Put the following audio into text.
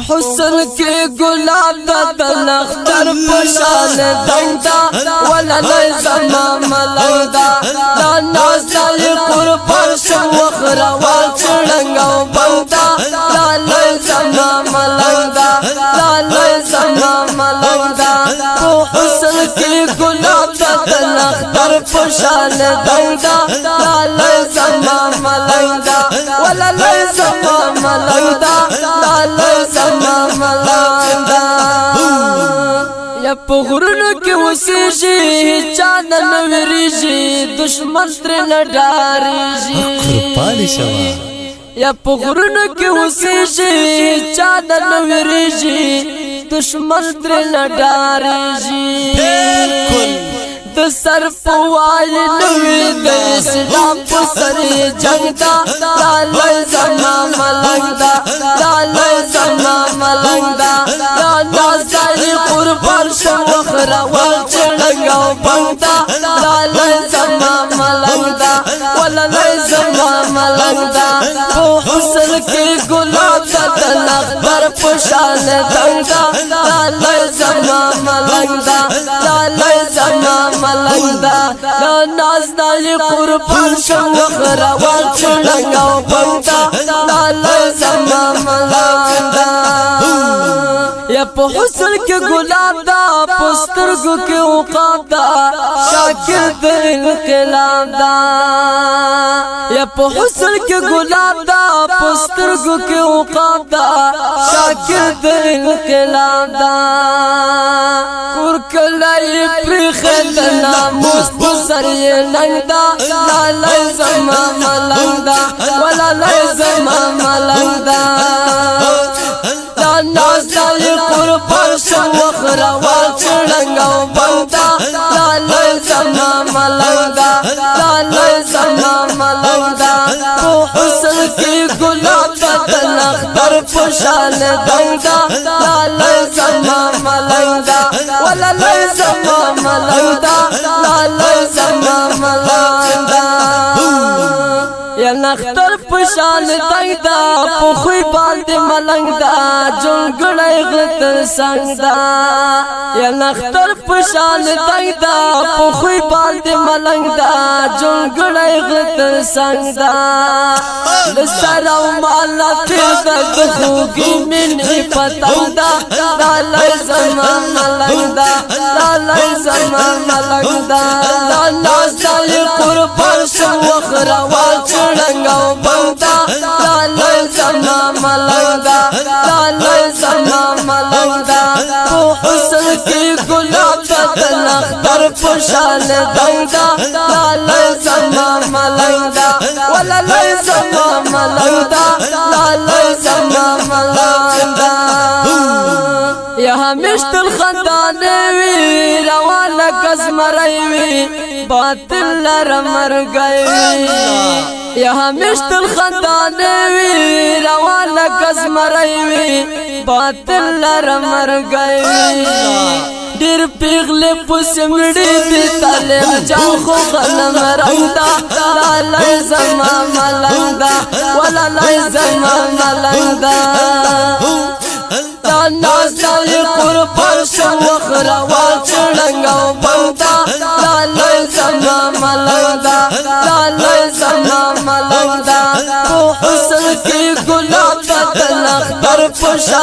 حسن کې ګلاب د نختر پشان دندا ولا لزما ملندا دا نازل قربان شو وخرا والچړنګ او بندا دا لزما ملندا دا لزما ملندا حسن کې ګلاب د نختر پشان دندا دا لزما ملندا ولا لزما ملندا دا لزما ملندا یا پغرونو کې وسیږي چا نن وریږي دشمن تر لډاريږي یا پغرونو کې وسیږي چا نن وریږي دشمن تر لډاريږي د سر پوال نوې د اسلام په سر جنگ دا لزما ملنګ دا لزما ملنګ دا نازل قربان شو وخرا والچړنګ او بندا دا لزما ملنګ ولا لزما ملنګ په حسن کې ګلاب د نختر پشان دندا دا لزما ملنګ دا لزما ملندا دا نازل قربان شو وخرا والچړنګ او بندا دا لزما ملندا یا په حسن کې ګلاب دا پسترګو کې عقاب دا شاکر د انقلاب دا یا په حسن کې ګلاب دا پسترګو کې عقاب دا شاکر د انقلاب دا کور کله پر خدنا مستسر لنګدا لا لزما ملنګدا ولا لزما ملنګدا نازل قربان شو وخرا والچړنګ او بندا دا لزما ملنګدا دا لزما ملنګدا په حسن کې ګلاب د نختر پشان دندا دا لزما ملنګدا ولا لزما ملنګدا دا لزما ملنګدا یا نختر پشان دندا په خوې باندې ملنګ دا جونګړې غتر څنګه دا یا نختر پشان دندا په خوې باندې ملنګ دا جونګړې غتر څنګه دا لسرو مالا تیر د خوږی منې پتندا دا لزما ملنګ دا لزما ملنګ دا نازل قربان شو وخرا والچړنګ او بندا دا لزما ملنګدا دا لزما ملنګدا په حسن کې ګلاب د نختر پشان دندا دا لزما ملنګدا ولا لزما ملنګدا دا لزما ملنګدا یا همیشتل خندان وی روانه کزمرای وی باطل لر مرګي یا همیشتل خندان وی روانه کزمرای وی باطل لر مرګي ډیر پیغله پسمړې دي تله جام خو غنم رندا لا لزما ملنګدا ولا لزما ملنګدا دا نازل قربان شو وخرا والچړنګ او بندا دا لزما ملنګدا دا لزما ملنګدا په حسن کې ګلاب د نختر پشان